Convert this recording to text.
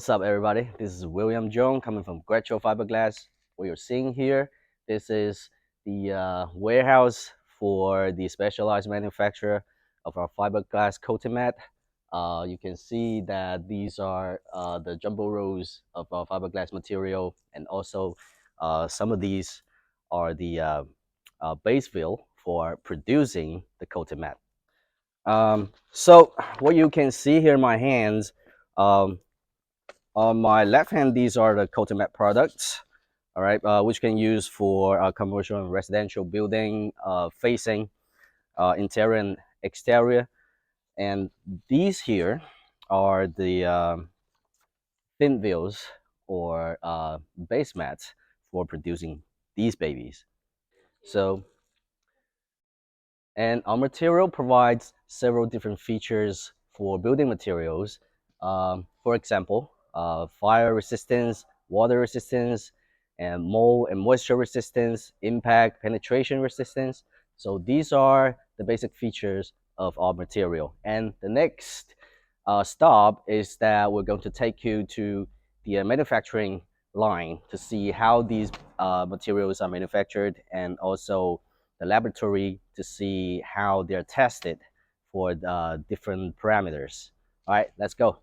What's up, everybody? This is William Jones coming from GRECHO Fiberglass. What you're seeing here, this is the warehouse for the specialized manufacturer of our fiberglass coating mat. You can see that these are the jumbo rolls of our fiberglass material, and also some of these are the base fill for producing the coating mat. So what you can see here in my hands, um, on my left hand, these are the coating mat products, all right, which can use for commercial and residential building facing interior and exterior. And these here are the thin wheels or base mats for producing these babies. So, and our material provides several different features for building materials. For example, fire resistance, water resistance, and mold and moisture resistance, impact, penetration resistance. So these are the basic features of our material. And the next stop is that we're going to take you to the manufacturing line to see how these materials are manufactured, and also the laboratory to see how they're tested for the different parameters. All right, let's go.